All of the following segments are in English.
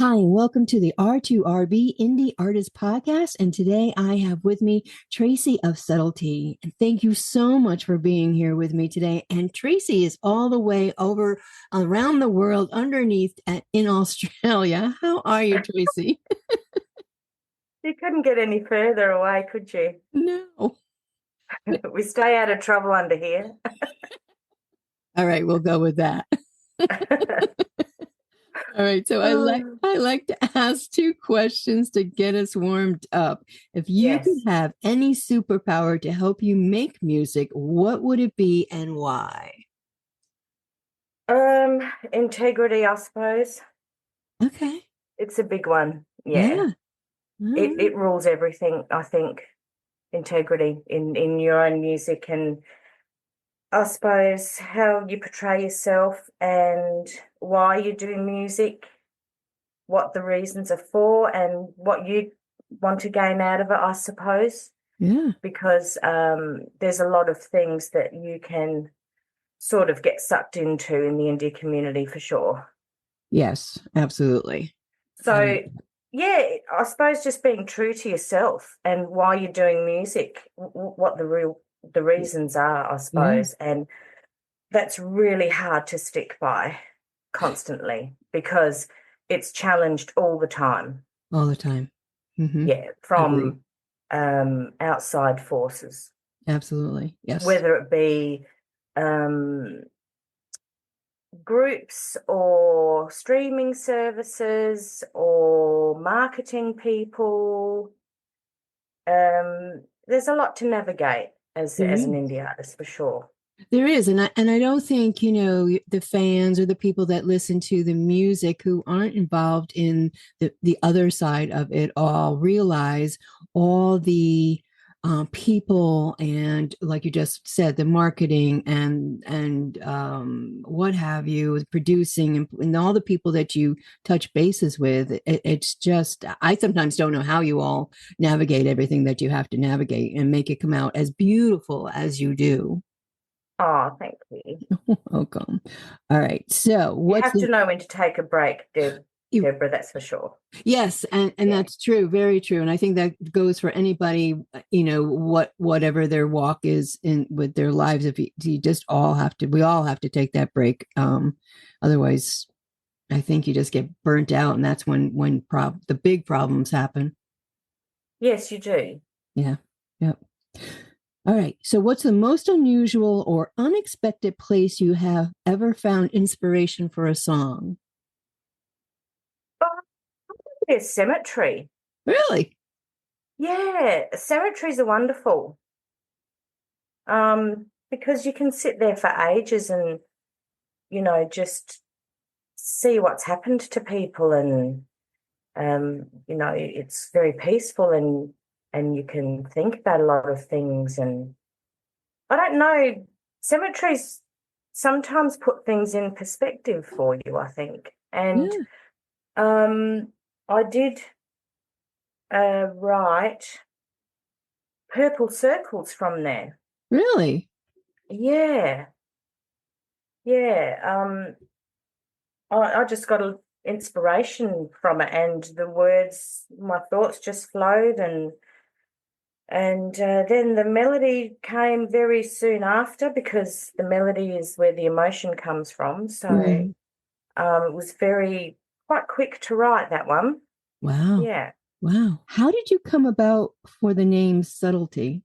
Hi, and welcome to the R2RB Indie Artist Podcast. And today I have with me Tracy of Subtlety. And thank you so much for being here with me today. And Tracy is all the way over around the world underneath in Australia. How are you, Tracy? You couldn't get any further away, could you? No. We stay out of trouble under here. All right, we'll go with that. All right, so I like Oh, I like to ask two questions to get us warmed up. If you could yes. have any superpower to help you make music, what would it be and why? Integrity, I suppose. Okay. It's a big one. Yeah. Yeah. All It right. rules everything, I think. Integrity in your own music and I suppose how you portray yourself and why you're doing music, what the reasons are for and what you want to gain out of it, I suppose. Yeah. Because there's a lot of things that you can sort of get sucked into in the indie community for sure. Yes, absolutely. So, yeah, I suppose just being true to yourself and why you're doing music, what the reasons are, I Yeah, suppose, and that's really hard to stick by constantly because it's challenged all the time. all the time. Yeah, Agree. from outside forces, Absolutely. Yes. whether it be um, groups or streaming services or marketing people. There's a lot to navigate There as an is. indie artist for sure. There is, and I don't think, the fans or the people that listen to the music who aren't involved in the other side of it all realize all the people and, like you just said, the marketing and what have you, producing and all the people that you touch bases with. It's just, I sometimes don't know how you all navigate everything that you have to navigate and make it come out as beautiful as you do. Oh, thank you. Welcome. All right. So, You what's have to the know when to take a break, you, Deborah, that's for sure. yes, and Yeah. that's true, very true. And I think that goes for anybody, whatever their walk is in with their lives. If you just all have to, we all have to take that break. Otherwise, I think you just get burnt out, and that's when the big problems happen. Yes, you do. Yeah. Yep. All right. So, what's the most unusual or unexpected place you have ever found inspiration for a song? Oh, there's cemetery. Really? Yeah, cemeteries are wonderful. Because you can sit there for ages and, just see what's happened to people and it's very peaceful and you can think about a lot of things and I don't know, cemeteries sometimes put things in perspective for you, I think. And Yeah. um I did write purple circles from there. Really? Yeah, yeah. I just got a inspiration from it and the words, my thoughts just flowed and then the melody came very soon after because the melody is where the emotion comes from. So Right. it was very quite quick to write that one. Wow. Yeah. Wow. How did you come about for the name Subtlety?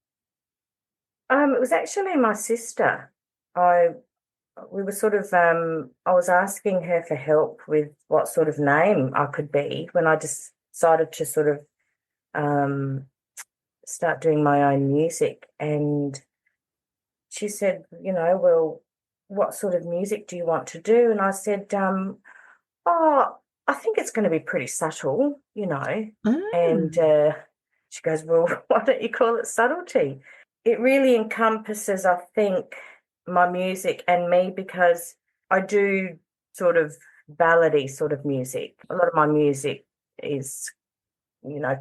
It was actually my sister. I we were sort of I was asking her for help with what sort of name I could be when I decided to sort of um start doing my own music and she said, well, what sort of music do you want to do? And I said, oh, I think it's going to be pretty subtle, Ah, And she goes, well, why don't you call it subtlety? It really encompasses, I think, my music and me because I do sort of ballady sort of music. A lot of my music is,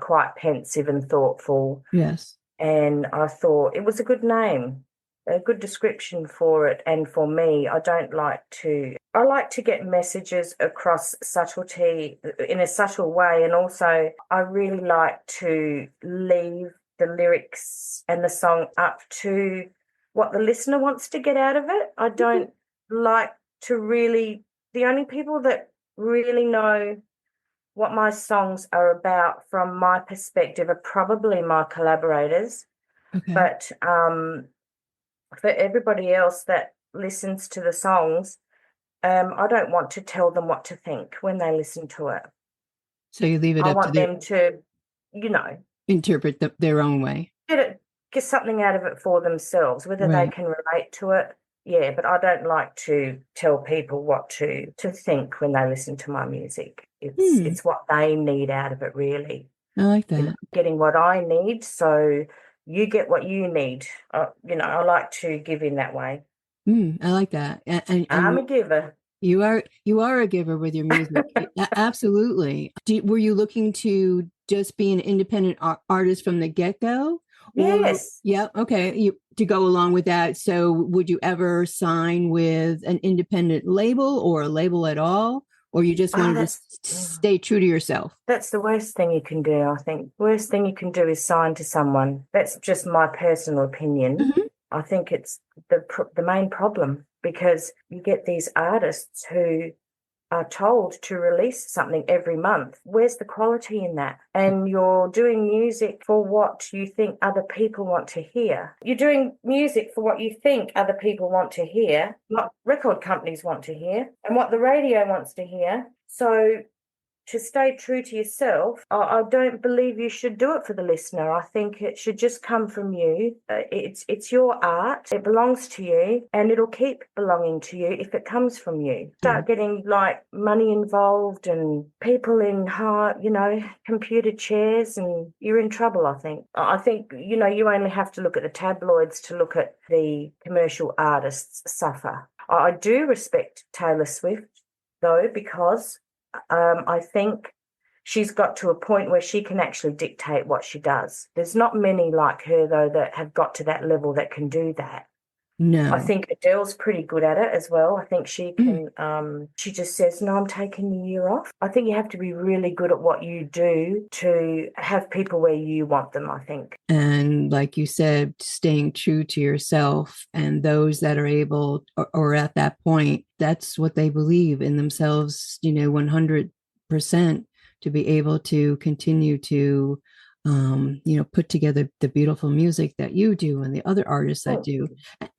quite pensive and thoughtful. yes. And I thought it was a good name, a good description for it. And for me, I don't like to I like to get messages across subtlety in a subtle way. And also, I really like to leave the lyrics and the song up to what the listener wants to get out of it. I don't like to really, the only people that really know what my songs are about from my perspective are probably my collaborators. Okay. But for everybody else that listens to the songs, I don't want to tell them what to think when they listen to it. So you leave it I up to want their them to, you know, interpret their own way. get something out of it for themselves, whether they Right. can relate to it. Yeah, but I don't like to tell people what to think when they listen to my music. It's Hmm. it's what they need out of it, really. I like You know, that. getting what I need, so you get what you need. I like to give in that way. Hmm. I like that. And I'm a giver. you are a giver with your music. Absolutely. Were you looking to just be an independent artist from the get-go? Or Yes. yeah, okay, to go along with that. So would you ever sign with an independent label or a label at all? Or you just Oh, wanted to stay true to yourself? that's the worst thing you can do, I think. Worst thing you can do is sign to someone. That's just my personal opinion. Mhm. I think it's the main problem because you get these artists who are told to release something every month. Where's the quality in that? And you're doing music for what you think other people want to hear. You're doing music for what you think other people want to hear, what record companies want to hear, and what the radio wants to hear. So to stay true to yourself, I don't believe you should do it for the listener. I think it should just come from you. It's your art. It belongs to you, and it'll keep belonging to you if it comes from you. Mm. Start getting like money involved and people in high, computer chairs, and you're in trouble. I think you only have to look at the tabloids to look at the commercial artists suffer. I do respect Taylor Swift though, because I think she's got to a point where she can actually dictate what she does. There's not many like her, though, that have got to that level that can do that. I No. think Adele's pretty good at it as well. I think she Mm. can, she just says, no, I'm taking the year off. I think you have to be really good at what you do to have people where you want them, I think. And like you said, staying true to yourself, and those that are able or at that point, that's what they believe in themselves, 100%, to be able to continue to put together the beautiful music that you do and the other artists that Thank do. you.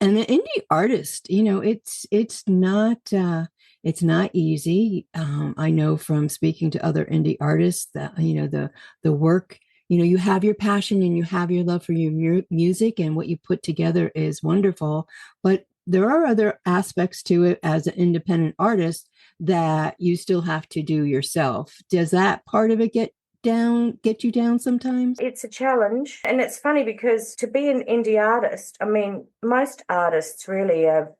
And the indie artist, it's not easy. I know from speaking to other indie artists that the work, you have your passion and you have your love for your music, and what you put together is wonderful, but there are other aspects to it as an independent artist that you still have to do yourself. Does that part of it get you down sometimes? It's a challenge. And it's funny because to be an indie artist, I mean, most artists really are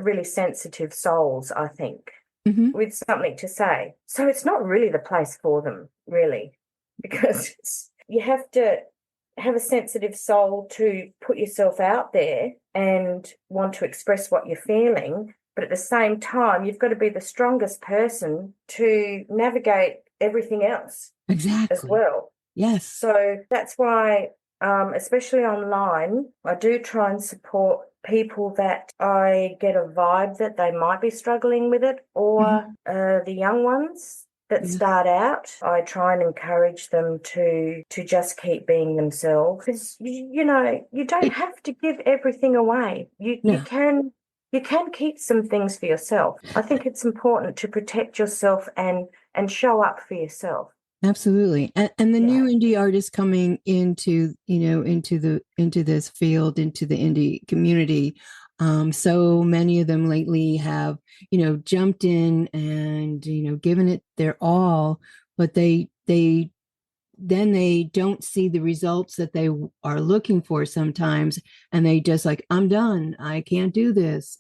really sensitive souls, I think, Mm-hmm. with something to say. So it's not really the place for them, really, because you have to have a sensitive soul to put yourself out there and want to express what you're feeling. But at the same time, you've got to be the strongest person to navigate everything else as Exactly. well. Yes. So that's why, especially online, I do try and support people that I get a vibe that they might be struggling with it, or Mm-hmm. the young ones that Yeah. start out. I try and encourage them to just keep being themselves, because you don't It, have to give everything away. You you no. can you can keep some things for yourself. I think it's important to protect yourself and show up for yourself. Absolutely. And the new Yeah. indie artists coming into, into this field, into the indie community. So many of them lately have, jumped in and, given it their all, but they don't see the results that they are looking for sometimes, and they just like, I'm done, I can't do this,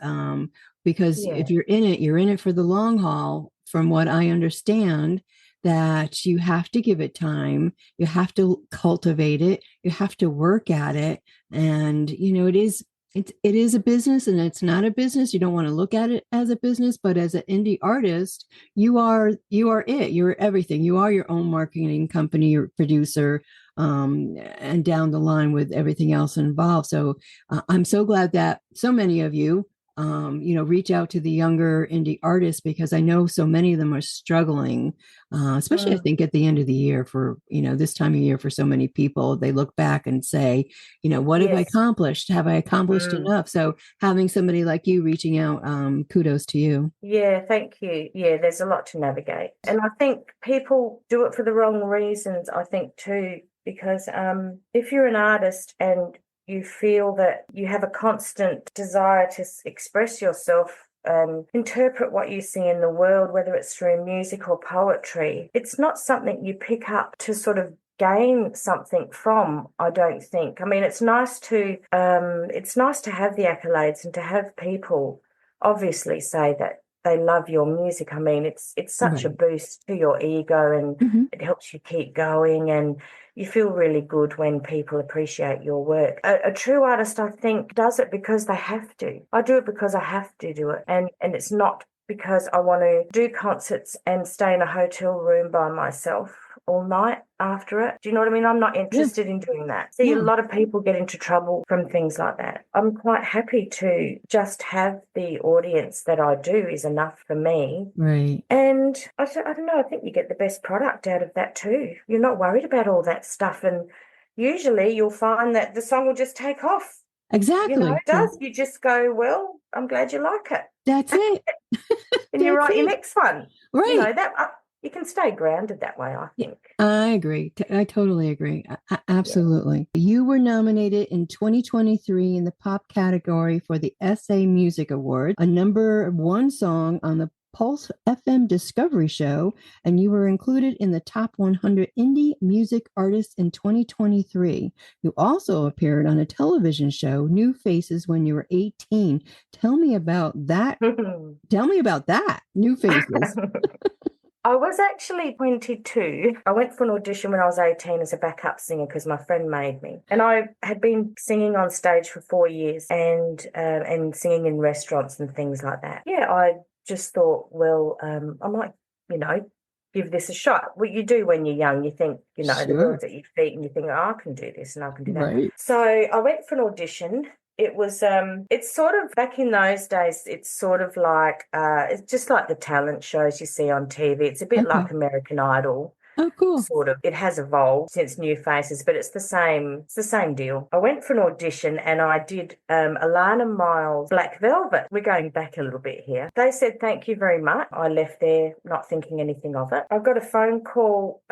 because if Yeah. you're in it for the long haul, from what I understand, that you have to give it time, you have to cultivate it, you have to work at it, and it is it is a business, and it's not a business. You don't want to look at it as a business, but as an indie artist, you are it. You're everything. You are your own marketing company, your producer, and down the line with everything else involved. So I'm so glad that so many of you, reach out to the younger indie artists, because I know so many of them are struggling, especially I Mm, think at the end of the year, for this time of year, for so many people, they look back and say, what have I yes. accomplished? Have I accomplished Mm. enough? So having somebody like you reaching out, kudos to you. Yeah, thank you. Yeah, there's a lot to navigate. And I think people do it for the wrong reasons, I think too, because if you're an artist and you feel that you have a constant desire to express yourself and interpret what you see in the world, whether it's through music or poetry, it's not something you pick up to sort of gain something from, I don't think. I mean, it's nice to have the accolades and to have people obviously say that they love your music. I mean, it's such a Right. boost to your ego, and Hmm. it helps you keep going, and you feel really good when people appreciate your work. A true artist, I think, does it because they have to. I do it because I have to do it, and it's not because I want to do concerts and stay in a hotel room by myself all night after it. Do you know what I mean? I'm not Yeah. interested in doing that. See, a No. lot of people get into trouble from things like that. I'm quite happy to just have the audience that I do is enough for me. Right. And I don't know, I think you get the best product out of that too. You're not worried about all that stuff. And usually you'll find that the song will just take off. Exactly. It does. You just go, well, I'm glad you like it. That's it. And you That's write your it. next one. Right. That you can stay grounded that way, I Yeah, think. I agree. I totally agree. Yeah. Absolutely. You were nominated in 2023 in the pop category for the SA Music Award, a number one song on the Pulse FM Discovery Show, and you were included in the top 100 indie music artists in 2023. You also appeared on a television show, New Faces, when you were 18. Tell me about that. Tell me about that, New Faces. I was actually 22. I went for an audition when I was 18 as a backup singer because my friend made me. And I had been singing on stage for 4 years and singing in restaurants and things like that. Yeah, I just thought, well, I might, you know, give this a shot. What you do when you're young, you think, the Sure. world's at your feet and you think, oh, I can do this and I can do that. Right. So I went for an audition. It was it's sort of back in those days, it's sort of like it's just like the talent shows you see on TV. It's a bit Okay. like American Idol, Oh, cool. sort of. It has evolved since New Faces, but it's the same deal. I went for an audition and I did Alana Miles' Black Velvet. We're going back a little bit here. They said thank you very much. I left there not thinking anything of it. I got a phone call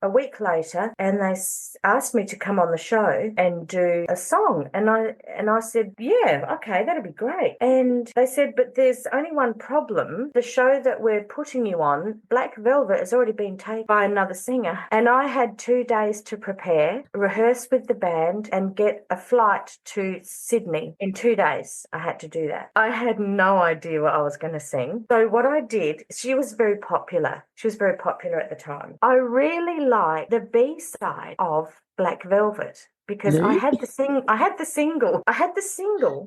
a week later, and they asked me to come on the show and do a song, and I said, yeah, okay, that'd be great. And they said, but there's only one problem. The show that we're putting you on, Black Velvet, has already been taken by another singer. And I had 2 days to prepare, rehearse with the band, and get a flight to Sydney in 2 days. I had to do that. I had no idea what I was going to sing. So what I did, she was very popular. She was very popular at the time. I really liked the B side of Black Velvet because I Right. had the single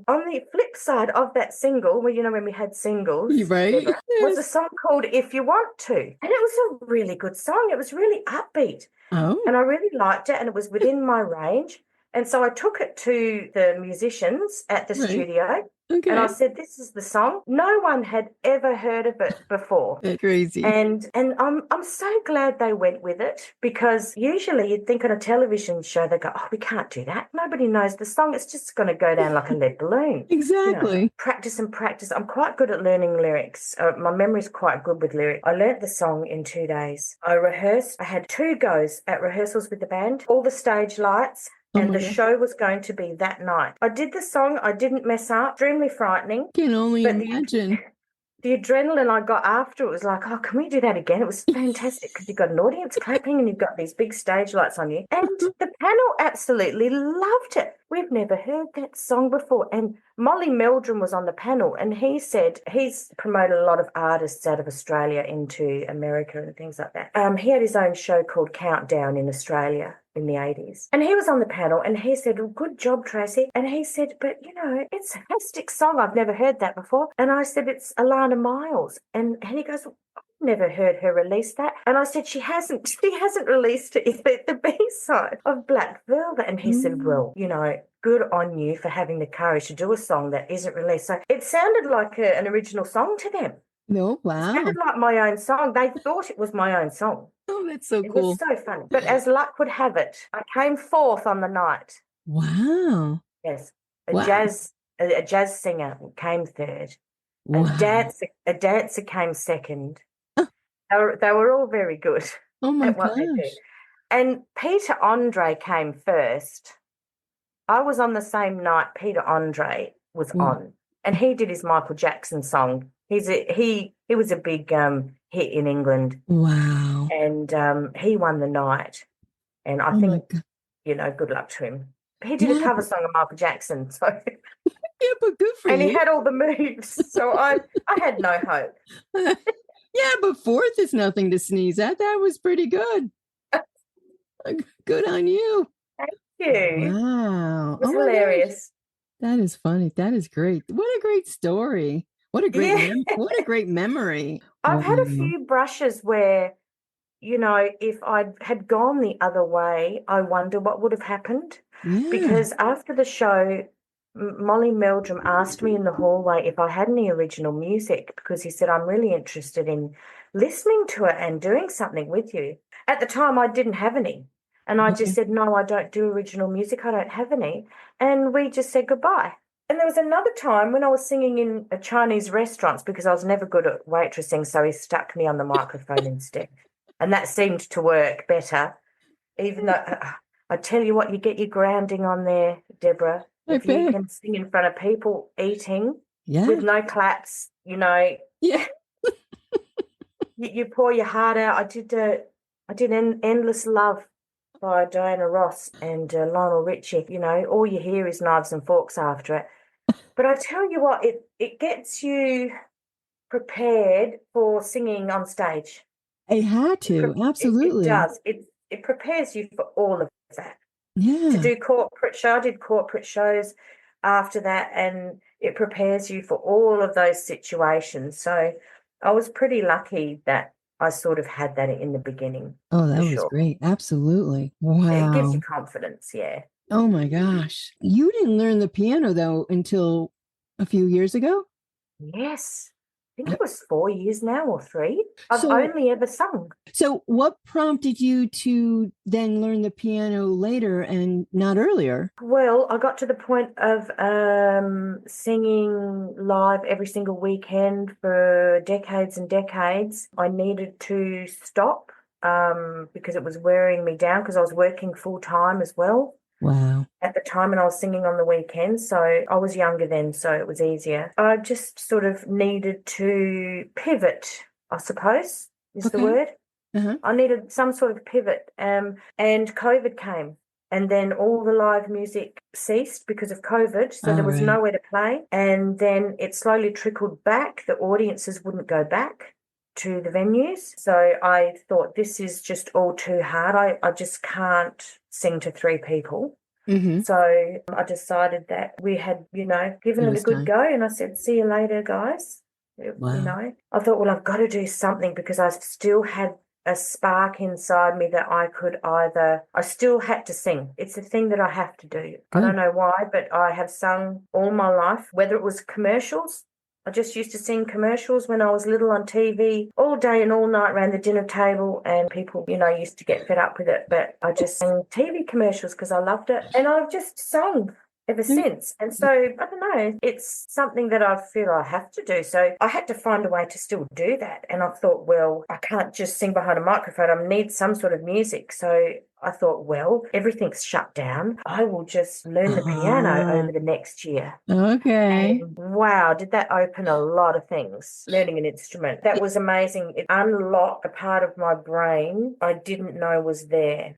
on the flip side of that single, well, when we had singles, Right. Deborah, was a Yes. song called If You Want To. And it was a really good song. It was really upbeat. Oh, And I really liked it, and it was within my range. And so I took it to the musicians at the right. studio and I Okay. said, this is the song. No one had ever heard of it before. That's crazy. And I'm so glad they went with it, because usually you'd think on a television show they go, oh, we can't do that. Nobody knows the song. It's just going to go down like a lead balloon. Exactly. Practice and practice. I'm quite good at learning lyrics. My memory's quite good with lyrics. I learnt the song in 2 days. I rehearsed. I had 2 goes at rehearsals with the band, all the stage lights, Oh and my the God. show was going to be that night. I did the song. I didn't mess up. Extremely frightening. Can only But imagine. the adrenaline I got after it was like, oh, can we do that again? It was fantastic because you've got an audience clapping and you've got these big stage lights on you. And the panel absolutely loved it. We've never heard that song before. And Molly Meldrum was on the panel, and he said he's promoted a lot of artists out of Australia into America and things like that. He had his own show called Countdown in Australia. in the 80s. And he was on the panel and he said, well, good job, Tracy. And he said, but it's a fantastic song. I've never heard that before. And I said, it's Alana Miles. And he goes, never heard her release that. And I said, she hasn't. She hasn't released it yet, the B-side of Black Velvet. And he said, Mm. well, good on you for having the courage to do a song that isn't released. So it sounded like an original song to them. No, It sounded wow. like my own song. They thought it was my own song. Oh, that's so It was cool. so funny. But as luck would have it, I came fourth on the night. Wow. Yes. A Wow. jazz a jazz singer came third. A Wow. dancer a dancer came second. Oh, They were all very good oh my at what they do. gosh. And Peter Andre came first. I was on the same night Peter Andre was Mm. on, and he did his Michael Jackson song. He was a big hit in England, Wow. and he won the night. And I Oh my think, God. good luck to him. He did a Yeah, cover song of Michael Jackson, so yeah, but good for and he you. had all the moves. So I had no hope. Yeah, but fourth is nothing to sneeze at. That was pretty good. Good on you. Thank you. Wow. It was Oh my gosh. hilarious. That is funny. That is great. What a great story. Yeah. What a great memory. I've had a Wow. few brushes where, if I had gone the other way, I wonder what would have happened. Yeah. Because after the show, Molly Meldrum asked me in the hallway if I had any original music because he said, I'm really interested in listening to it and doing something with you. At the time, I didn't have any. And I just Okay. said, no, I don't do original music. I don't have any. And we just said goodbye. And there was another time when I was singing in a Chinese restaurant because I was never good at waitressing, so he stuck me on the microphone instead. And that seemed to work better, even though I tell you what, you get your grounding on there, Deborah. I If you bet. can sing in front of people eating with Yeah. no claps, Yeah. you pour your heart out. I did Endless Love by Diana Ross and Lionel Richie. All you hear is knives and forks after it. But I tell you what, it gets you prepared for singing on stage. I had to. It Absolutely. does. It prepares you for all of that. To Yeah. do corporate show, I did corporate shows after that, and it prepares you for all of those situations. So I was pretty lucky that I sort of had that in the beginning, Oh, for that was sure. great. Absolutely. It gives you Wow. confidence, yeah. Oh my gosh. You didn't learn the piano though until a few years ago? Yes. I think Uh, it was 4 years now or three. I've So only ever sung. so what prompted you to then learn the piano later and not earlier? Well, I got to the point of singing live every single weekend for decades and decades. I needed to stop because it was wearing me down because I was working full time as well Wow. at the time and I was singing on the weekends. So I was younger then, so it was easier. I just sort of needed to pivot, I suppose is the Okay. word. Uh-huh. I needed some sort of pivot. And COVID came. And then all the live music ceased because of COVID. So there All was right. nowhere to play. And then it slowly trickled back. The audiences wouldn't go back to the venues. So I thought, this is just all too hard. I just can't sing to three people. Mm-hmm. So I decided that we had, given It it a was good time. go. And I said, see you later, guys. Wow. I thought, well, I've got to do something because I still had a spark inside me that I still had to sing. It's a thing that I have to do. I don't Good. know why, but I have sung all my life, whether it was commercials. I just used to sing commercials when I was little on TV all day and all night around the dinner table, and people, used to get fed up with it. But I just sang TV commercials because I loved it, and I've just sung ever since. And so, I don't know, it's something that I feel I have to do. So I had to find a way to still do that. And I thought, well, I can't just sing behind a microphone. I need some sort of music. So I thought, well, everything's shut down. I will just learn the piano Ah, over the next year. okay. And wow, did that open a lot of things, learning an instrument. That was amazing. It unlocked a part of my brain I didn't know was there.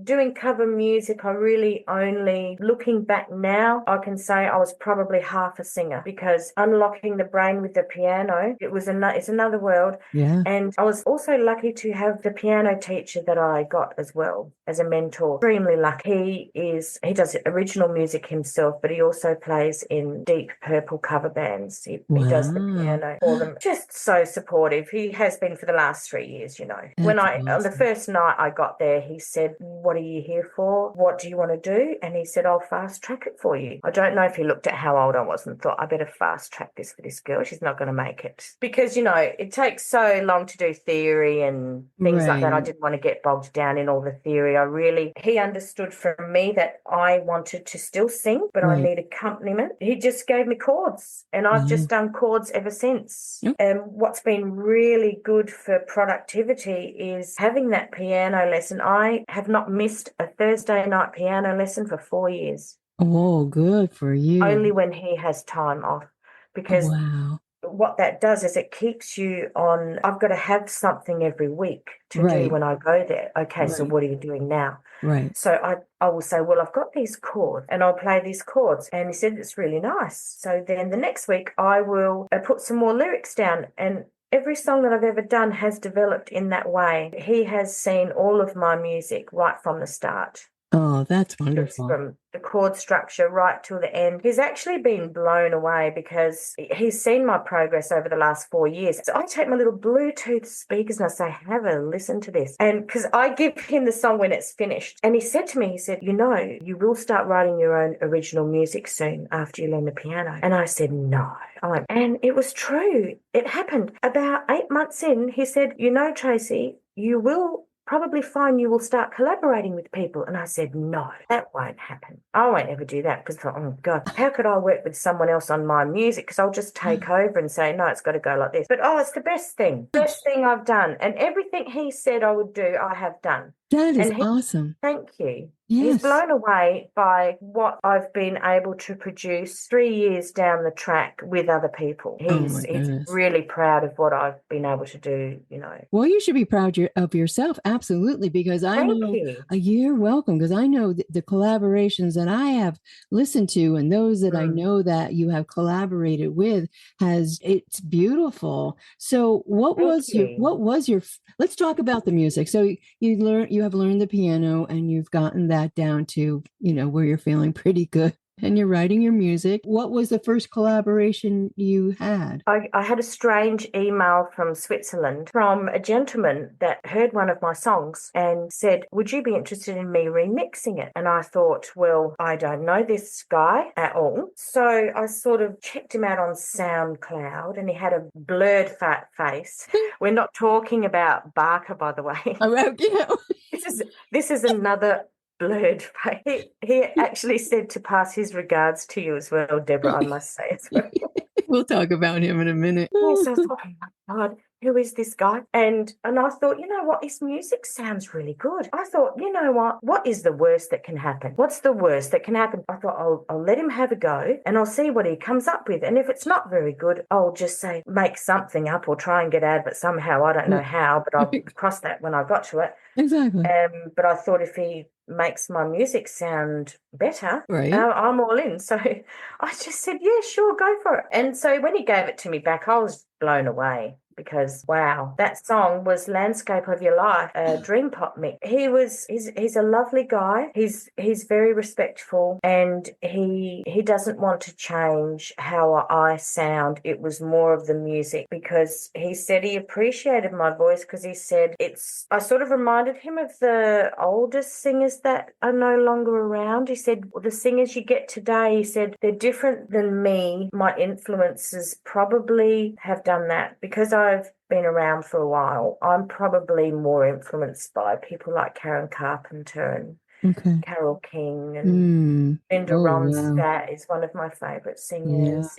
Doing cover music, I really only, looking back now, I can say I was probably half a singer because unlocking the brain with the piano, it's another world. Yeah. And I was also lucky to have the piano teacher that I got as well. well as a mentor. Extremely lucky. He does original music himself, but he also plays in Deep Purple cover bands. He does the Wow. piano for them. Just so supportive. He has been for the last 3 years, you know. When That's on the awesome. first night I got there, he said, "What are you here for? What do you want to do?" And he said, "I'll fast track it for you." I don't know if he looked at how old I was and thought, I better fast track this for this girl. She's not going to make it. Because, you know, it takes so long to do theory and things like that. I Right. didn't want to get bogged down in all the theory. He understood from me that I wanted to still sing, but I Right. need accompaniment. He just gave me chords, and I've Wow. just done chords ever since. Yep. And what's been really good for productivity is having that piano lesson. I have not missed a Thursday night piano lesson for 4 years, Oh, good for only you. when he has time off, Oh, because wow. what that does is it keeps you on. I've got to have something every week to do Right. when I go there. Okay, so Right. what are you doing now? Right. So I will say, well, I've got these chords and I'll play these chords. And he said, it's really nice. So then the next week I will put some more lyrics down. And every song that I've ever done has developed in that way. He has seen all of my music right from the start. Oh, that's It's wonderful. from the chord structure right till the end. He's actually been blown away because he's seen my progress over the last 4 years. So I take my little Bluetooth speakers and I say, have a listen to this. And because I give him the song when it's finished. And he said to me, he said, you know, you will start writing your own original music soon after you learn the piano. And I said, no. I went, and it was true. It happened. About 8 months in, he said, you know, Tracy, you will probably find you will start collaborating with people. And I said, no, that won't happen. I won't ever do that, because I thought, oh God, how could I work with someone else on my music? Because I'll just take over and say, no, it's got to go like this. But oh, it's the best thing I've done. And everything he said I would do, I have done. That is And awesome. thank you. He's Yes. blown away by what I've been able to produce 3 years down the track with other people. Oh He's my goodness. really proud of what I've been able to do, you know. Well, you should be proud of yourself, absolutely, because I Thank know you. you're welcome. Because I know the collaborations that I have listened to, and those that I Mm, know that you have collaborated with, it's beautiful. So, thank you. what was your? Let's talk about the music. So you have learned the piano, and you've gotten that down to where you're feeling pretty good. And you're writing your music. What was the first collaboration you had? I had a strange email from Switzerland from a gentleman that heard one of my songs and said, would you be interested in me remixing it? And I thought, well, I don't know this guy at all. So I sort of checked him out on SoundCloud, and he had a blurred fat face. We're not talking about Barker, by the way. This is another blurred face. He actually said to pass his regards to you as well, Deborah, I must say as well. We'll talk about him in a minute. Yes, I thought, oh my God, who is this guy? And I thought, you know what, his music sounds really good. I thought, you know what is the worst that can happen? What's the worst that can happen? I thought, I'll let him have a go and I'll see what he comes up with. And if it's not very good, I'll just say, make something up or try and get out of it somehow. I don't know how, but I'll cross that when I got to it. Exactly. But I thought if he makes my music sound better, Right. I'm all in. So I just said, yeah, sure, go for it. And so when he gave it to me back, I was blown away, because wow, that song was Landscape of Your Life, a dream pop mix. He's a lovely guy. He's very respectful, and he doesn't want to change how I sound. It was more of the music, because he said he appreciated my voice, because he said I sort of reminded him of the oldest singers that are no longer around. He said, well, the singers you get today, he said, they're different than me. My influences probably have done that, because I've been around for a while. I'm probably more influenced by people like Karen Carpenter and Okay. Carole King, and Mm. Linda Oh, wow. Ronstadt is one of my favourite Yeah. singers.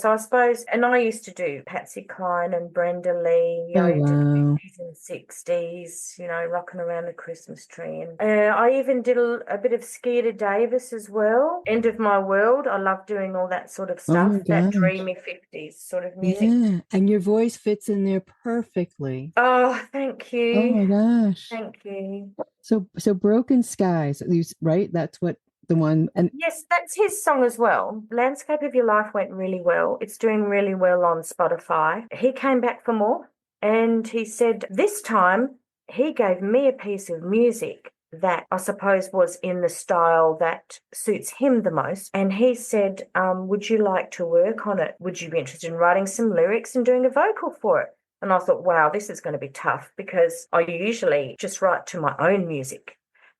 So I suppose, and I used to do Patsy Cline and Brenda Lee. Oh, I did wow. 50s and 60s, rocking around the Christmas tree. And I even did a bit of Skeeter Davis as well. End of My World. I love doing all that sort of Oh, my stuff, that gosh. dreamy 50s sort of music. Yeah. And your voice fits in there perfectly. Oh, thank Oh, you. my gosh. Thank you. So Broken Skies, right? That's what the one. And Yes, that's his song as well. Landscape of Your Life went really well. It's doing really well on Spotify. He came back for more, and he said this time he gave me a piece of music that I suppose was in the style that suits him the most. And he said, would you like to work on it? Would you be interested in writing some lyrics and doing a vocal for it? And I thought, wow, this is going to be tough because I usually just write to my own music.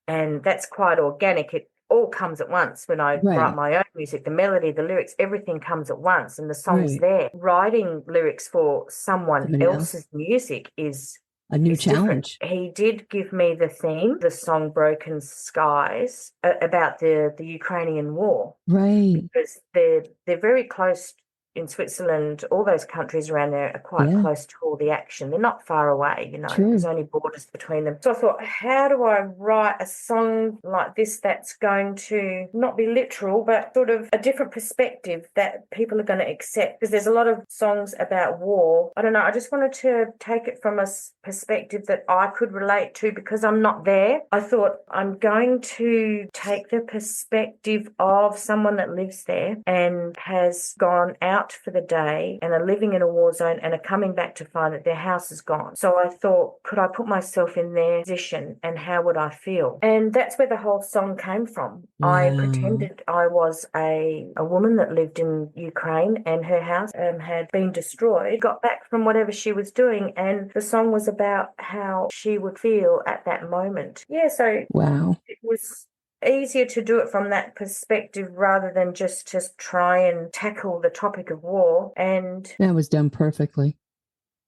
And that's quite organic. It all comes at once when I write Right. my own music, the melody, the lyrics, everything comes at once and the song's Right. there. Writing lyrics for someone Somebody else. else's music A new is different. challenge. He did give me the theme, the song Broken Skies, about the Ukrainian war Right. because they're very close in Switzerland. All those countries around there are quite Yeah. close to all the action. They're not far away, there's True. only borders between them. So I thought, how do I write a song like this that's going to not be literal, but sort of a different perspective that people are going to accept? Because there's a lot of songs about war. I don't know. I just wanted to take it from a perspective that I could relate to because I'm not there. I thought I'm going to take the perspective of someone that lives there and has gone out for the day and are living in a war zone and are coming back to find that their house is gone. So I thought, could I put myself in their position and how would I feel? And that's where the whole song came from. I Wow. pretended I was a woman that lived in Ukraine and her house had been destroyed, got back from whatever she was doing, and the song was about how she would feel at that moment. Yeah, so Wow. it was easier to do it from that perspective rather than just try and tackle the topic of war. And That was done perfectly.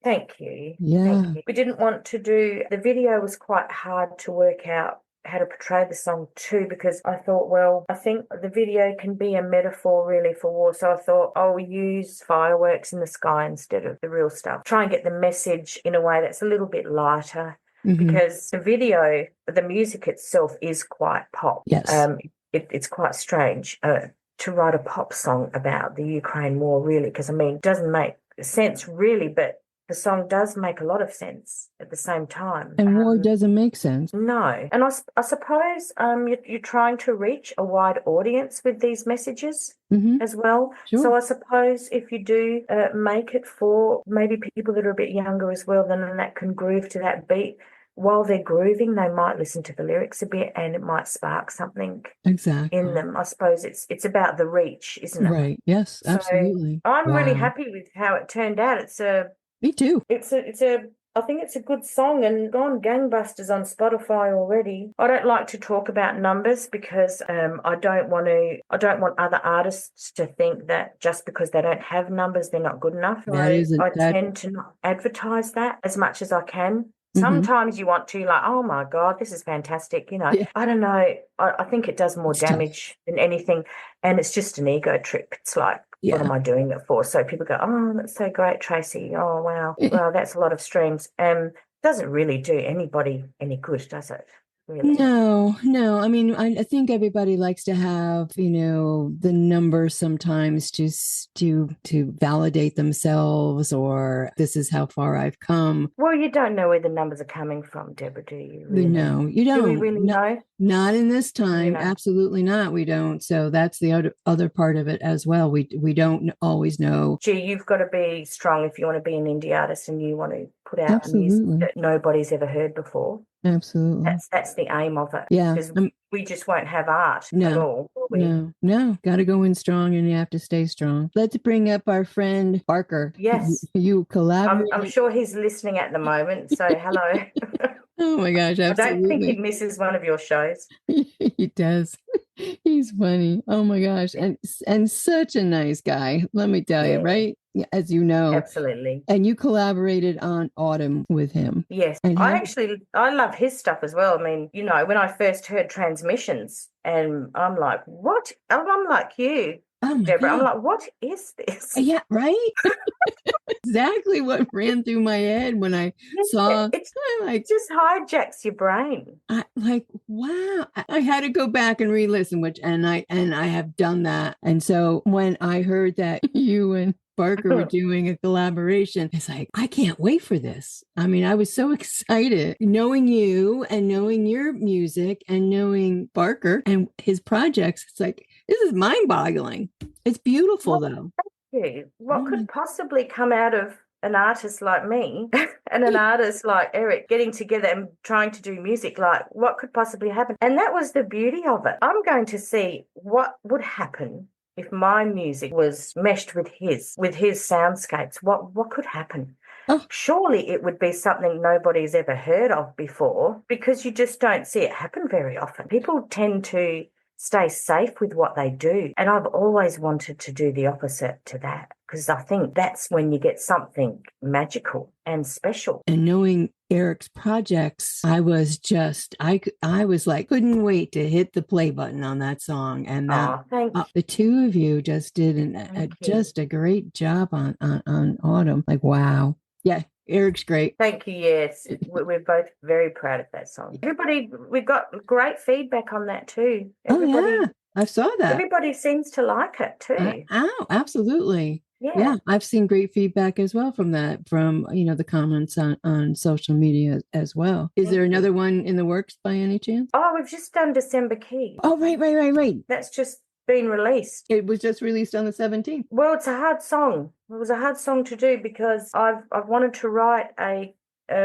thank you. Thank Yeah. you. We didn't want to do the video was quite hard to work out how to portray the song too, because I thought, well, I think the video can be a metaphor really for war. So I thought I'll use fireworks in the sky instead of the real stuff. Try and get the message in a way that's a little bit lighter Hmm. because the video, the music itself is quite pop. Yes. It's quite strange to write a pop song about the Ukraine war, really, because I mean, it doesn't make sense really, but the song does make a lot of sense at the same time. And war doesn't make sense. No. And I suppose you're trying to reach a wide audience with these messages Hmm. as well. Sure. So I suppose if you do make it for maybe people that are a bit younger as well, then that can groove to that beat. While they're grooving, they might listen to the lyrics a bit and it might spark something in Exactly. them. I suppose it's about the reach, isn't it? Right. Yes, So absolutely. I'm really Wow. happy with how it turned out. Me too. I think it's a good song and gone gangbusters on Spotify already. I don't like to talk about numbers because I don't want other artists to think that just because they don't have numbers, they're not good enough. That I isn't that. tend to not advertise that as much as I can. Hmm. Sometimes you want to, like, oh my God, this is fantastic. Yeah. I don't know. I think it does more It's tough. damage than anything. And it's just an ego trip. It's like, what Yeah. am I doing it for? So people go, oh, that's so great, Tracy. Oh, wow. Well, that's a lot of streams. Doesn't really do anybody any good, does it? Really? No, no. I mean, I think everybody likes to have, the numbers sometimes to validate themselves, or this is how far I've come. Well, you don't know where the numbers are coming from, Deborah, do you really? No, you Do we don't. really No, know? not in this You time. know. Absolutely not. We don't. So that's the other part of it as well. We don't always know. Gee, you've got to be strong if you want to be an indie artist and you want to put out music Absolutely. that nobody's ever heard before. Absolutely. That's the aim of it Yeah. because we just won't have art at No, all, will we? no, no. Got to go in strong, and you have to stay strong. Let's bring up our friend Parker. Yes. You I'm collaborated. sure he's listening at the moment. So hello. Oh my gosh, I don't think he absolutely. misses one of your shows. He does. He's funny. Oh my gosh. And such a nice guy. Let me tell you, Yeah, right? Yeah, as you know. absolutely. And you collaborated on Autumn with him. Yes, And I love his stuff as well. I mean, when I first heard Transmissions, and I'm like, what? I'm like you, oh my Deborah. I'm God. like, what is this? Yeah, right? Exactly what ran through my head when I Yeah, saw. it I'm like, just hijacks your brain. wow. I had to go back and re-listen, and I have done that. And so when I heard that you and Parker were doing a collaboration, it's like, I can't wait for this. I mean, I was so excited knowing you and knowing your music and knowing Parker and his projects. It's like, this is mind boggling. It's beautiful What, though. what Oh my, could possibly come out of an artist like me and an artist like Eric getting together and trying to do music, like what could possibly happen? And that was the beauty of it. I'm going to see what would happen if my music was meshed with his soundscapes. What could happen? Oh, Surely it would be something nobody's ever heard of before, because you just don't see it happen very often. People tend to stay safe with what they do. And I've always wanted to do the opposite to that, because I think that's when you get something magical and special. and knowing Eric's projects, I was like, couldn't wait to hit the play button on that song. And that Oh, thank the two of you just did you. just a great job on Autumn. Like, wow. Yeah, Eric's great. Thank you. Yes, we're both very proud of that song. Everybody, we got great feedback on that too. Oh yeah, I saw that. Everybody seems to like it too. Oh, absolutely. Yeah, Yeah, I've seen great feedback as well from that, from the comments on social media as well. Is there thank you. another one in the works by any chance? Oh, we've just done December Key. Oh, right. That's just been released. It was just released on the 17th. Well, it's a hard song. It was a hard song to do because I've wanted to write a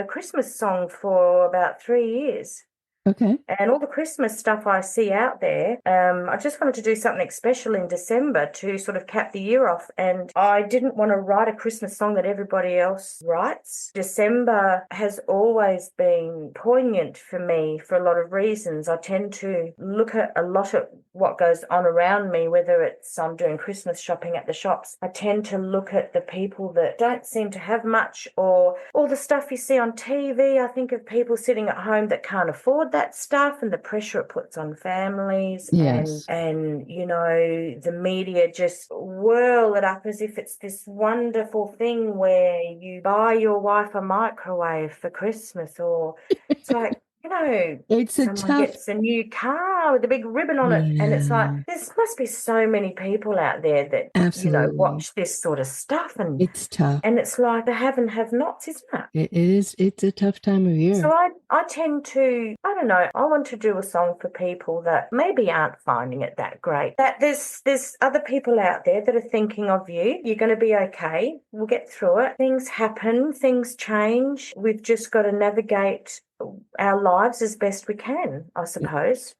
Christmas song for about 3 years. Okay. And all the Christmas stuff I see out there, I just wanted to do something special in December to sort of cap the year off. And I didn't want to write a Christmas song that everybody else writes. December has always been poignant for me for a lot of reasons. I tend to look at a lot at what goes on around me, whether it's I'm doing Christmas shopping at the shops. I tend to look at the people that don't seem to have much, or all the stuff you see on TV. I think of people sitting at home that can't afford that stuff, and the pressure it puts on families. Yes. And the media just whirl it up as if it's this wonderful thing where you buy your wife a microwave for Christmas, or it's like It's a someone tough. gets a new car with a big ribbon on it, and it's like Yeah, there must be so many people out there that absolutely. watch this sort of stuff, and It's tough. it's like the have and have nots, isn't it? It is. It's a tough time of So year. I tend to, I don't know, I want to do a song for people that maybe aren't finding it that great. That there's other people out there that are thinking of you. You're going to be okay. We'll get through it. Things happen, things change. We've just got to navigate our lives as best we can, I suppose.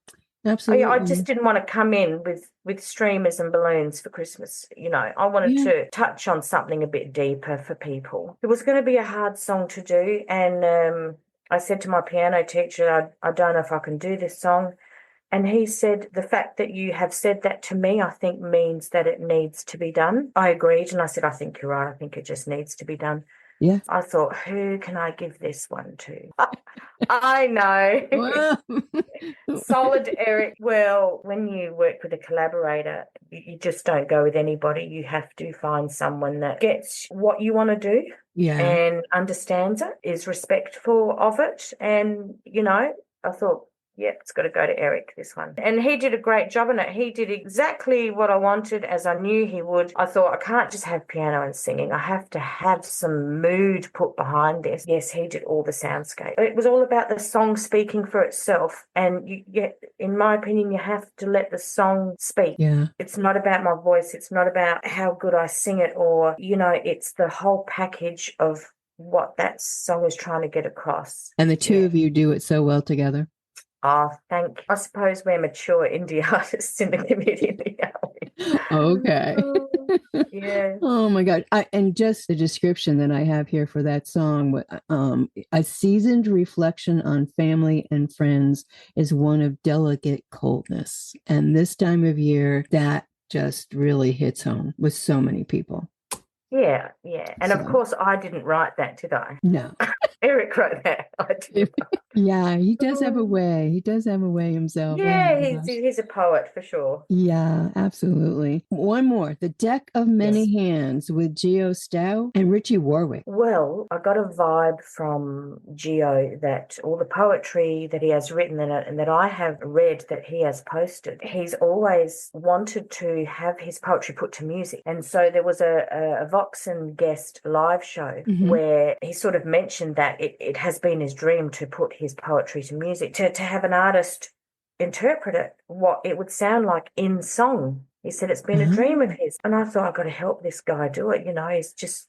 I just Absolutely. didn't want to come in with streamers and balloons for Christmas. I wanted Yeah. to touch on something a bit deeper for people. It was going to be a hard song to do, and I said to my piano teacher, I don't know if I can do this song. And he said, the fact that you have said that to me, I think means that it needs to be done. I agreed, and I said, I think you're right. I think it just needs to be done. Yeah. I thought, who can I give this one to? I know. Well, Solid, Eric. Well, when you work with a collaborator, you just don't go with anybody. You have to find someone that gets what you want to do yeah. and understands it, is respectful of it. And, I thought, yeah, it's got to go to Eric, this one. And he did a great job on it. He did exactly what I wanted, as I knew he would. I thought, I can't just have piano and singing. I have to have some mood put behind this. Yes, he did all the soundscape. It was all about the song speaking for itself. And in my opinion, you have to let the song speak. Yeah. It's not about my voice. It's not about how good I sing it, or, it's the whole package of what that song is trying to get across. And the two of you do it so well together. Oh, I suppose we're mature indie artists in the community, Okay. Yeah. Oh my God. And just the description that I have here for that song, a seasoned reflection on family and friends is one of delicate coldness. And this time of year, that just really hits home with so many people. Yeah. And of So, course, I didn't write that, did I? no. Eric wrote that. I did. Yeah, he does have a way. He does have a way himself. Oh Yeah, my he's gosh. he's a poet for sure. Yeah, absolutely. One more, The Deck of Yes. Many Hands with Geo Stow and Richie Warwick. Well, I got a vibe from Geo that all the poetry that he has written and that I have read that he has posted, he's always wanted to have his poetry put to music. And so there was a Vox and Guest live show where he sort of mentioned that it has been his dream to put his poetry to music, to have an artist interpret it, what it would sound like in song. He said it's been a dream of Ah, his. And I thought, I've got to help this guy do it. You know,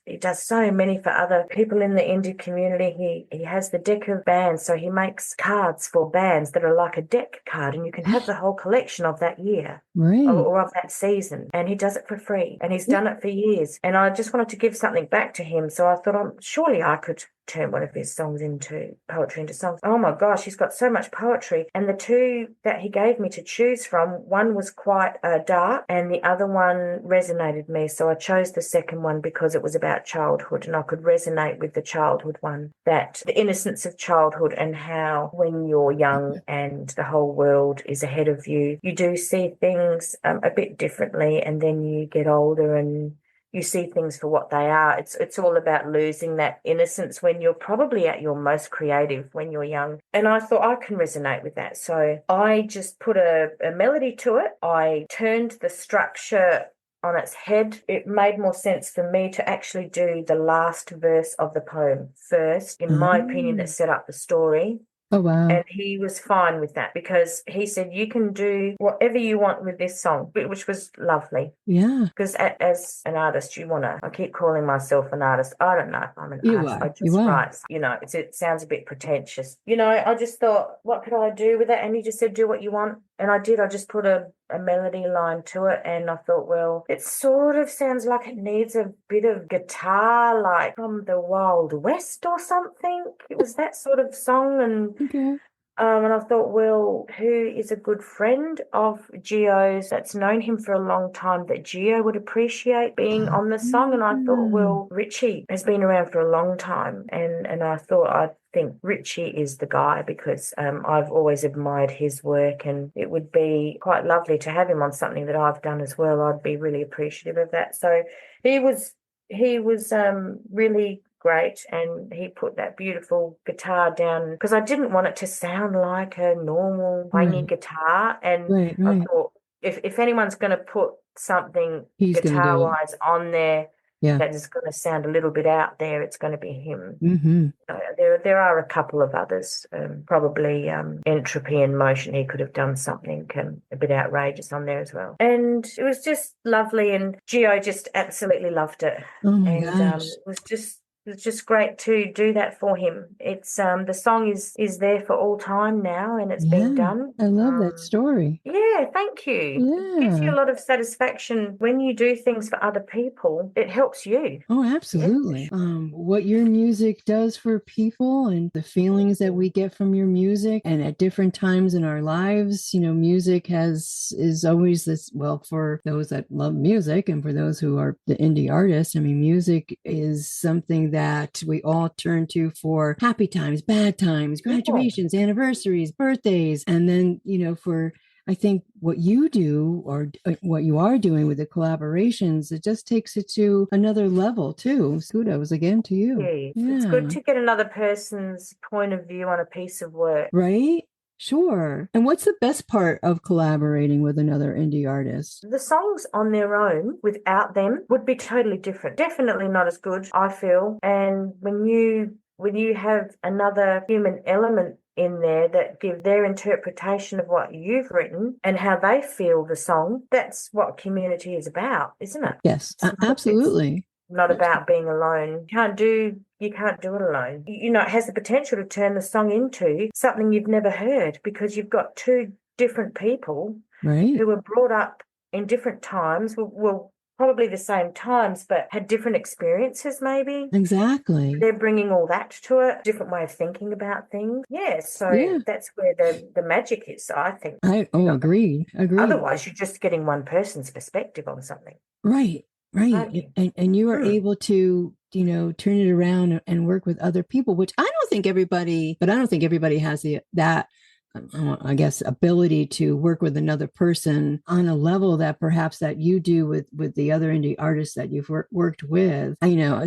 he does so many for other people in the indie community. He has the deck of bands. So he makes cards for bands that are like a deck card, and you can have the whole collection of that year right. or of that season. And he does it for free. And he's done it for years. And I just wanted to give something back to him. So I thought, surely I could turn one of his songs into poetry into songs. Oh my gosh, he's got so much poetry. And the two that he gave me to choose from, one was quite dark and the other one resonated me. So I chose the second one because it was about childhood and I could resonate with the childhood one, that the innocence of childhood and how when you're young and the whole world is ahead of you, you do see things a bit differently, and then you get older and you see things for what they are. It's all about losing that innocence when you're probably at your most creative when you're young. And I thought I can resonate with that. So I just put a melody to it. I turned the structure on its head. It made more sense for me to actually do the last verse of the poem first, in my opinion, that Ah. set up the story. Oh, wow. And he was fine with that because he said, you can do whatever you want with this song, which was lovely. Yeah, Because as an artist, I keep calling myself an artist. I don't know if I'm an you artist. I are. You just are. write, it sounds a bit pretentious. I just thought, what could I do with it? And he just said, do what you want. And I did. I just put a melody line to it. And I thought, well, it sort of sounds like it needs a bit of guitar, like from the Wild West or something. It was that sort of song. Okay. And I thought, well, who is a good friend of Gio's that's known him for a long time that Gio would appreciate being on the song? And I thought, Mm. well, Richie has been around for a long time. And I think Richie is the guy because I've always admired his work, and it would be quite lovely to have him on something that I've done as well. I'd be really appreciative of that. So he was really great, and he put that beautiful guitar down because I didn't want it to sound like a normal twangy Right. guitar. And Right. I Right. thought, if anyone's going to put something He's going to guitar do it. wise on there Yeah. that is going to sound a little bit out there, it's going to be him. Mm-hmm. There are a couple of others, probably Entropy and Motion. He could have done something a bit outrageous on there as well. And it was just lovely, and Gio just absolutely loved it. Oh my And gosh. it was just great to do that for him. It's the song is there for all time now, and it's been Yeah. done. I love that story. Yeah, thank you. It gives you Yeah. a lot of satisfaction when you do things for other people. It helps you. Oh, Yeah, for absolutely. sure. What your music does for people and the feelings that we get from your music and at different times in our lives, music is always this, well, for those that love music and for those who are the indie artists, I mean, music is something that we all turn to for happy times, bad times, Yeah. graduations, anniversaries, birthdays, and then, for I think what you do or what you are doing with the collaborations, it just takes it to another level too. Kudos again to you. Yes, it's good Yeah. to get another person's point of view on a piece of work. Right? Sure. And what's the best part of collaborating with another indie artist? The songs on their own, without them, would be totally different. Definitely not as good, I feel. And when you have another human element in there that give their interpretation of what you've written and how they feel the song, that's what community is about, isn't it? Yes, It's absolutely. not about being alone. You can't do it alone. It has the potential to turn the song into something you've never heard because you've got two different people Right. who were brought up in different times, well, probably the same times, but had different experiences maybe. Exactly. They're bringing all that to it, different way of thinking about things. Yeah, so Yeah. that's where the magic is, I think. Agreed. Agreed. Otherwise, you're just getting one person's perspective on something, Right. Right. aren't you? And you are Hmm. able to, turn it around and work with other people, which I don't think everybody has that I guess ability to work with another person on a level that perhaps that you do with the other indie artists that you've worked with.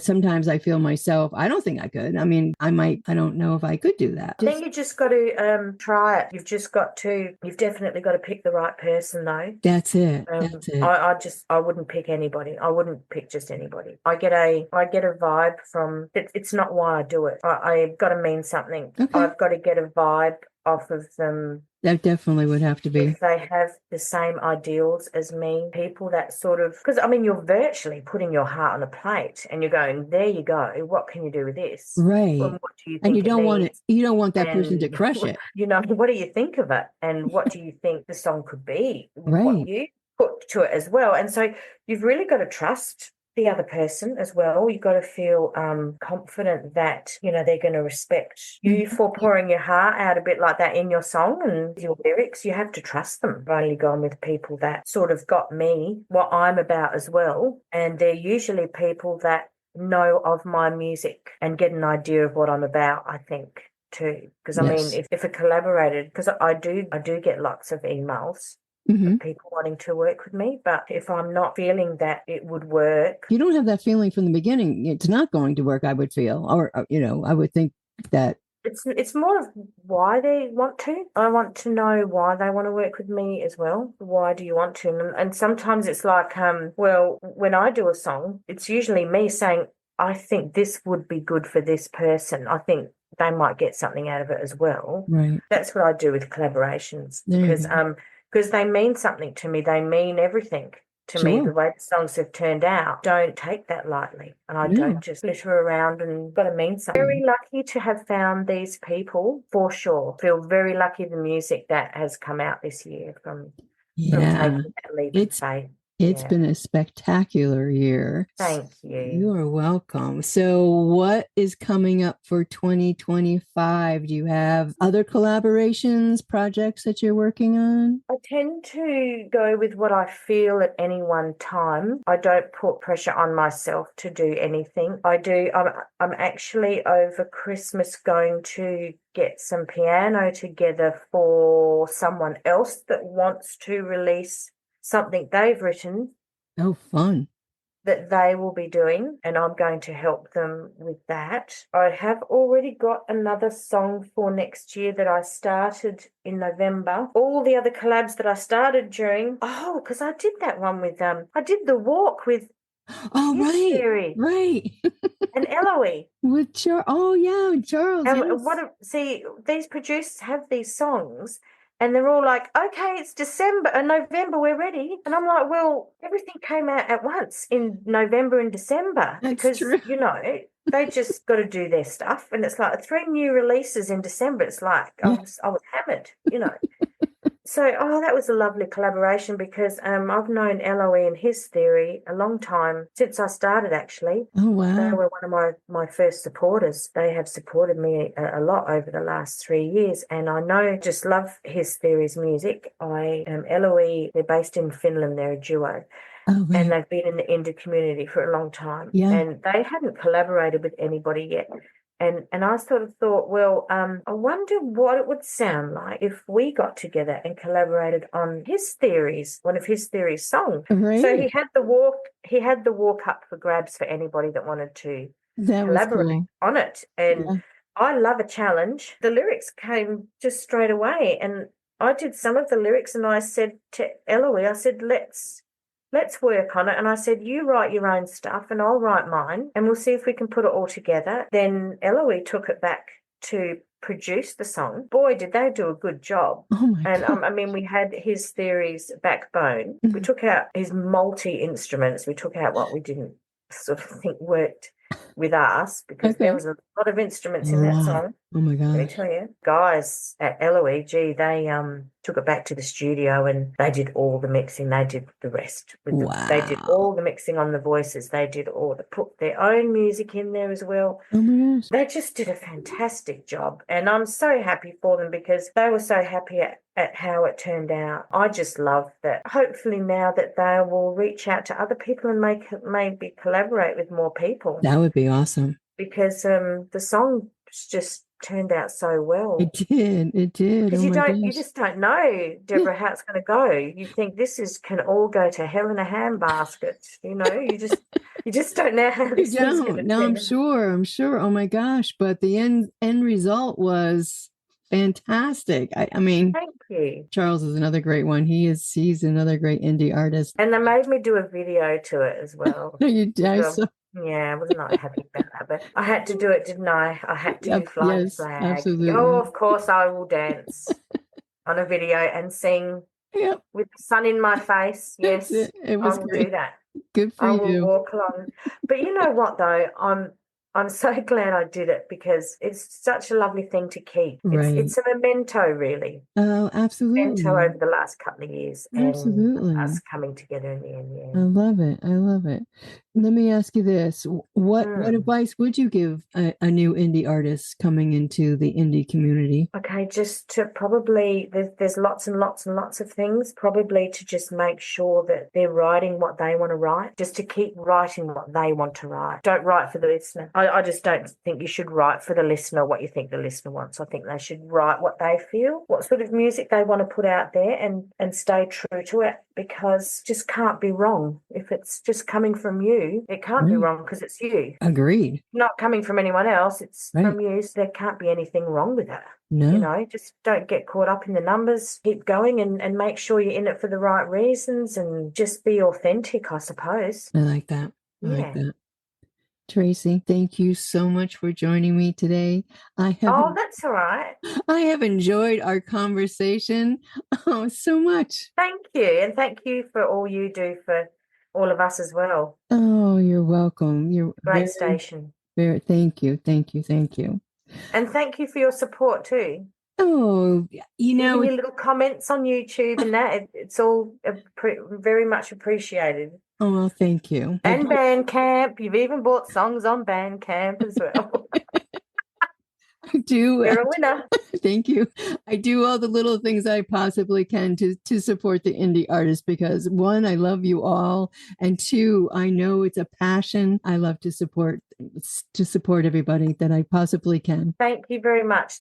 Sometimes I feel myself, I don't think I could. I mean, I don't know if I could do that. I think you just got to try it. You've definitely got to pick the right person though. That's it. That's it. I wouldn't pick anybody. I wouldn't pick just anybody. I get a vibe from it's not why I do it. I've got to mean something. Okay. I've got to get a vibe off of them That definitely would have to be. if they have the same ideals as me, people that sort of, because I mean, you're virtually putting your heart on a plate and you're going, there you go. What can you do with this? Well, Right. what do you And think it needs? you don't want that person to And, crush it. what do you think of it? And what do you think the song could be with what Right. you put to it as well? And so you've really got to trust the other person as well. You've got to feel confident that, they're going to respect you Mhm. for pouring your heart out a bit like that in your song and your lyrics. You have to trust them. I've only gone with people that sort of got me, what I'm about as well. And they're usually people that know of my music and get an idea of what I'm about, I think. Too, because I mean, Yes. if it collaborated, because I do get lots of emails Hmm. of people wanting to work with me. But if I'm not feeling that it would work, You don't have that feeling from the beginning. It's not going to work, I would feel, or, I would think that. it's more of why they want to. I want to know why they want to work with me as well. Why do you want to? And sometimes it's like, well, when I do a song, it's usually me saying, I think this would be good for this person. I think they might get something out of it as well. Right. That's what I do with collaborations There you go. because they mean something to me. They mean everything to me. The Sure. way the songs have turned out, don't take that lightly, and I don't No. just litter around and got to mean something. Very lucky to have found these people for sure. Feel very lucky the music that has come out this year from Yeah. taking that leap of It's faith. it's Yeah, been a spectacular year. thank you. You are welcome. So, what is coming up for 2025? Do you have other collaborations, projects that you're working on? I tend to go with what I feel at any one time. I don't put pressure on myself to do anything. I'm actually over Christmas going to get some piano together for someone else that wants to release something they've written Oh, fun. that they will be doing, and I'm going to help them with that. I have already got another song for next year that I started in November. All the other collabs that I started because I did that one with I did the walk with Oh, His right. Theory Right. and Eloise. With Charles. Oh, yeah, Charles. And Yes. see, these producers have these songs and they're all like, okay, it's December and November, we're ready. And I'm like, well, everything came out at once in November and December That's because, true. they just got to do their stuff. And it's like three new releases in December. It's like Yeah. I was hammered. So, that was a lovely collaboration because I've known Eloise and His Theory a long time, since I started actually. Oh, They wow. were one of my first supporters. They have supported me a lot over the last 3 years, and I know just love His Theory's music. I am Eloise. They're based in Finland. They're a duo, Oh, and right. they've been in the indie community for a long time. Yeah. And they hadn't collaborated with anybody yet. And I sort of thought, well, I wonder what it would sound like if we got together and collaborated on one of his theories songs. So Right. he had the walk up for grabs for anybody that wanted to That was collaborate cool. on it. And Yeah. I love a challenge. The lyrics came just straight away. And I did some of the lyrics and I said to Eloise, I said, let's work on it. And I said, you write your own stuff and I'll write mine and we'll see if we can put it all together. Then Eloise took it back to produce the song. Boy, did they do a good job. Oh, my And God. I mean, we had His Theory's backbone. We Mhm. took out his multi instruments. We took out what we didn't sort of think worked with us because there Okay. was a lot of A instruments in that lot. song. Oh, my Let me gosh. tell you, guys at Eloise, gee, they took it back to the studio and they did all the mixing. They did the rest they did Wow. all the mixing on the voices. They did put their own music in there as well. Oh, my gosh. They just did a fantastic job. And I'm so happy for them because they were so happy at how it turned out. I just love that. Hopefully now that they will reach out to other people and maybe collaborate with more people That would be awesome. because the song just turned out so well. It did. It did. Because Oh, my you gosh. just don't know, Yeah. Deborah, how it's going to go. You think this can all go to hell in a handbasket. You just don't know how You this thing's going don't. to No, I'm turn out. sure. I'm sure. Oh my gosh. But the end result was fantastic. I mean, Thank you. Charles is another great one. He's another great indie artist. And they made me do a video to it as well. You We I do a saw. Yeah, I was not happy about that, but I had to do it, didn't I? I had to Yep. fly the Yes, flag. Oh, absolutely. of course, I will dance on a video and sing Yep. with the sun in my face. That's Yes, it. It I was will do great. that. Good for I will you. walk along. But you know what though? I'm so glad I did it because it's such a lovely thing to keep. Right. It's a memento really. Oh, Memento absolutely. over the last couple of years and us Absolutely. coming together in the end, I yeah. love it. I love it. Let me ask you this. What Mm. advice would you give a new indie artist coming into the indie community? Okay, just to probably, there's lots and lots and lots of things, probably to just make sure that they're writing what they want to write, just to keep writing what they want to write. Don't write for the listener. I just don't think you should write for the listener what you think the listener wants. I think they should write what they feel, what sort of music they want to put out there and stay true to it because just can't be wrong. If it's just coming from you, it can't be Right. wrong because it's you. Agreed. Not coming from anyone else, it's Right. from you, so there can't be anything wrong with it. No, Just don't get caught up in the numbers. Keep going and make sure you're in it for the right reasons and just be authentic, I suppose. I like that. I like Yeah. that. Tracy, thank you so much for joining me today. I have Oh, that's all right. I have enjoyed our conversation oh so much. Thank you. And thank you for all you do for all of us as well. Oh, you're welcome. You're Great very, station. very, thank you. Thank you. Thank you. And thank you for your support too. Oh, you Even know, your little comments on YouTube and that, it's all very much appreciated. oh, well, thank you. I And do. Bandcamp. You've even bought songs on Bandcamp as well. I do. You're a winner. Thank you. I do all the little things I possibly can to support the indie artists because one, I love you all, and two, I know it's a passion. I love to support everybody that I possibly can. Thank you very much.